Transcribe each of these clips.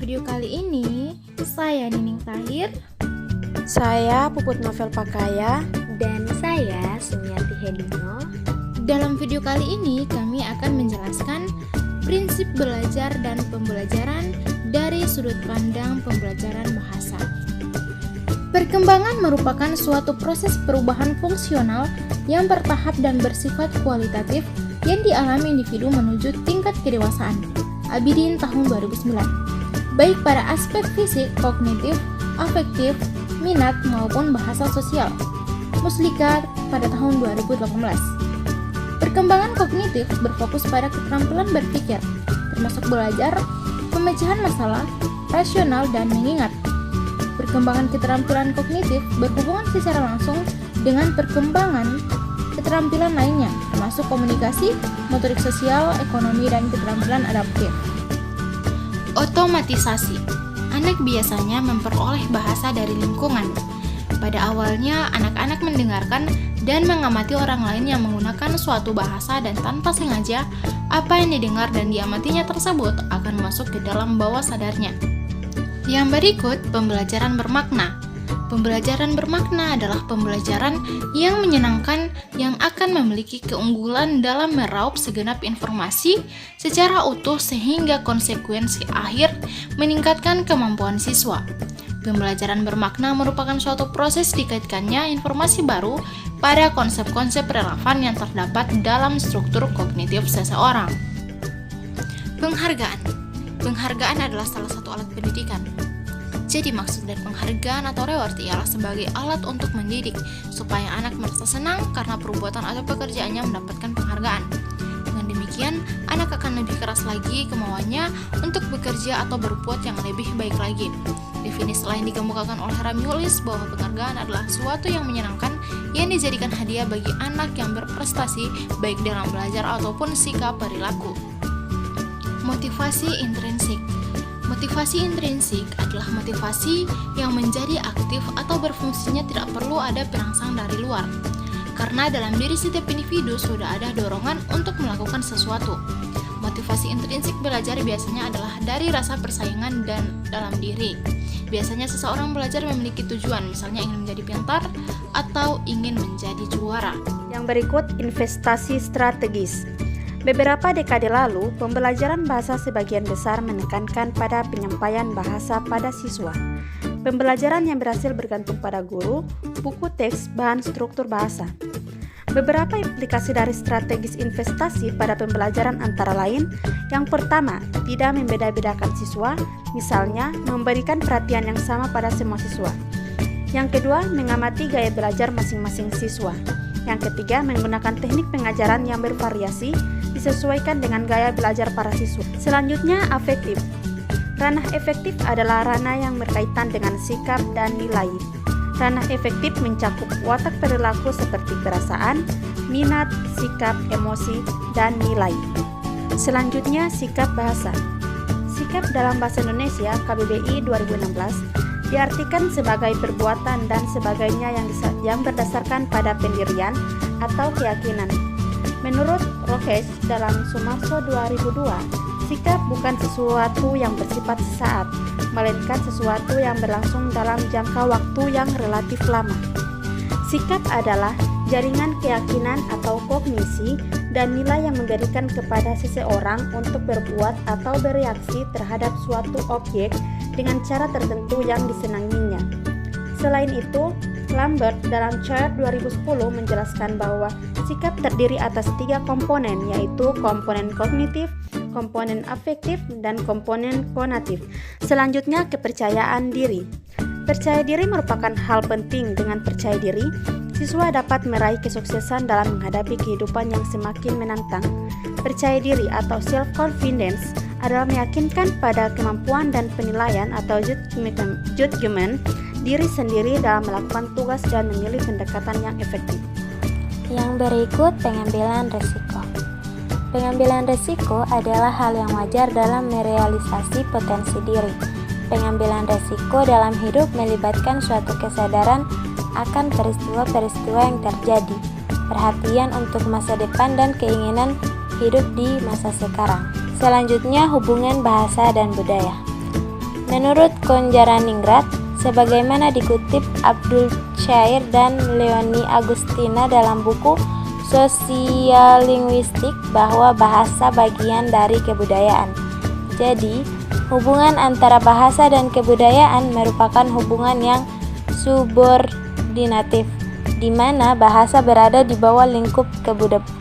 video kali ini, saya Nining Tahir, saya Puput Novel Pakaya, dan saya Sumiati Hedino. Dalam video kali ini, kami akan menjelaskan prinsip belajar dan pembelajaran dari sudut pandang pembelajaran bahasa. Perkembangan merupakan suatu proses perubahan fungsional yang bertahap dan bersifat kualitatif yang dialami individu menuju tingkat kedewasaan. Abidin tahun 2009. Baik pada aspek fisik, kognitif, afektif, minat maupun bahasa sosial. Muslika pada tahun 2018. Perkembangan kognitif berfokus pada keterampilan berpikir, termasuk belajar, pemecahan masalah, rasional, dan mengingat. Perkembangan keterampilan kognitif berhubungan secara langsung dengan perkembangan keterampilan lainnya, termasuk komunikasi, motorik sosial, ekonomi, dan keterampilan adaptif. Otomatisasi. Anak biasanya memperoleh bahasa dari lingkungan. Pada awalnya, anak-anak mendengarkan dan mengamati orang lain yang menggunakan suatu bahasa, dan tanpa sengaja, apa yang didengar dan diamatinya tersebut akan masuk ke dalam bawah sadarnya. Yang berikut, pembelajaran bermakna. Pembelajaran bermakna adalah pembelajaran yang menyenangkan yang akan memiliki keunggulan dalam meraup segenap informasi secara utuh sehingga konsekuensi akhir meningkatkan kemampuan siswa. Pembelajaran bermakna merupakan suatu proses dikaitkannya informasi baru pada konsep-konsep relevan yang terdapat dalam struktur kognitif seseorang. Penghargaan. Penghargaan adalah salah satu alat pendidikan. Jadi maksud dari penghargaan atau reward ialah sebagai alat untuk mendidik supaya anak merasa senang karena perbuatan atau pekerjaannya mendapatkan penghargaan. Dengan demikian, anak akan lebih keras lagi kemauannya untuk bekerja atau berbuat yang lebih baik lagi. Definisi lain dikemukakan oleh Ramiulis bahwa penghargaan adalah sesuatu yang menyenangkan yang dijadikan hadiah bagi anak yang berprestasi baik dalam belajar ataupun sikap perilaku. Motivasi intrinsik. Motivasi intrinsik adalah motivasi yang menjadi aktif atau berfungsinya tidak perlu ada perangsang dari luar. Karena dalam diri setiap individu sudah ada dorongan untuk melakukan sesuatu. Motivasi intrinsik belajar biasanya adalah dari rasa persaingan dan dalam diri. Biasanya seseorang belajar memiliki tujuan, misalnya ingin menjadi pintar atau ingin menjadi juara. Yang berikut, investasi strategis. Beberapa dekade lalu, pembelajaran bahasa sebagian besar menekankan pada penyampaian bahasa pada siswa. Pembelajaran yang berhasil bergantung pada guru, buku teks, bahan struktur bahasa. Beberapa implikasi dari strategis investasi pada pembelajaran antara lain, yang pertama, tidak membeda-bedakan siswa, misalnya memberikan perhatian yang sama pada semua siswa. Yang kedua, mengamati gaya belajar masing-masing siswa. Yang ketiga, menggunakan teknik pengajaran yang bervariasi, disesuaikan dengan gaya belajar para siswa. Selanjutnya, afektif. Ranah efektif adalah ranah yang berkaitan dengan sikap dan nilai. Ranah efektif mencakup watak perilaku seperti perasaan, minat, sikap, emosi, dan nilai. Selanjutnya, sikap bahasa. Sikap dalam bahasa Indonesia KBBI 2016 diartikan sebagai perbuatan dan sebagainya yang berdasarkan pada pendirian atau keyakinan. Menurut Rokesh dalam Sumarso 2002, sikap bukan sesuatu yang bersifat sesaat, melainkan sesuatu yang berlangsung dalam jangka waktu yang relatif lama. Sikap adalah jaringan keyakinan atau kognisi dan nilai yang memberikan kepada seseorang untuk berbuat atau bereaksi terhadap suatu objek dengan cara tertentu yang disenanginya. Selain itu, Lambert dalam Chart 2010 menjelaskan bahwa sikap terdiri atas 3 komponen, yaitu komponen kognitif, komponen afektif, dan komponen konatif. Selanjutnya, kepercayaan diri. Percaya diri merupakan hal penting. Dengan percaya diri, siswa dapat meraih kesuksesan dalam menghadapi kehidupan yang semakin menantang. Percaya diri atau self-confidence adalah meyakinkan pada kemampuan dan penilaian atau judgment diri sendiri dalam melakukan tugas dan memilih pendekatan yang efektif. Yang berikut, pengambilan risiko. Pengambilan risiko adalah hal yang wajar dalam merealisasi potensi diri. Pengambilan risiko dalam hidup melibatkan suatu kesadaran akan peristiwa-peristiwa yang terjadi, perhatian untuk masa depan dan keinginan hidup di masa sekarang. Selanjutnya, hubungan bahasa dan budaya. Menurut Konjaraningrat, sebagaimana dikutip Abdul Chair dan Leonie Agustina dalam buku Sosiallinguistik, bahwa bahasa bagian dari kebudayaan. Jadi, hubungan antara bahasa dan kebudayaan merupakan hubungan yang subordinatif, di mana bahasa berada di bawah lingkup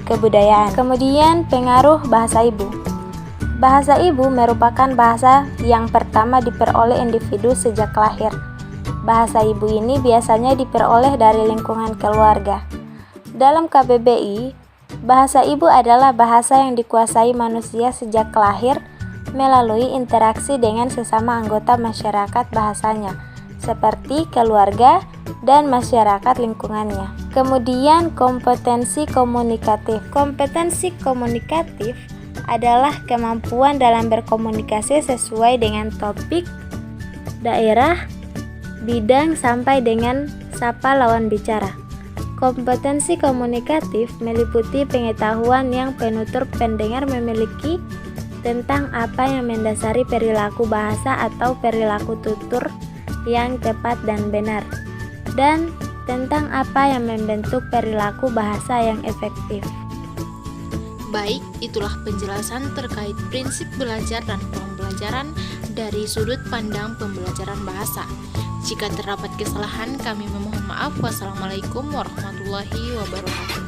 kebudayaan. Kemudian, pengaruh bahasa ibu. Bahasa ibu merupakan bahasa yang pertama diperoleh individu sejak lahir. Bahasa ibu ini biasanya diperoleh dari lingkungan keluarga. Dalam KBBI, bahasa ibu adalah bahasa yang dikuasai manusia sejak lahir melalui interaksi dengan sesama anggota masyarakat bahasanya, seperti keluarga dan masyarakat lingkungannya. Kemudian, kompetensi komunikatif. Kompetensi komunikatif adalah kemampuan dalam berkomunikasi sesuai dengan topik, daerah, bidang sampai dengan sapa lawan bicara. Kompetensi komunikatif meliputi pengetahuan yang penutur pendengar memiliki tentang apa yang mendasari perilaku bahasa atau perilaku tutur yang tepat dan benar, dan tentang apa yang membentuk perilaku bahasa yang efektif. Baik, itulah penjelasan terkait prinsip belajar dan pembelajaran dari sudut pandang pembelajaran bahasa. Jika terdapat kesalahan, kami memohon maaf. Wassalamualaikum warahmatullahi wabarakatuh.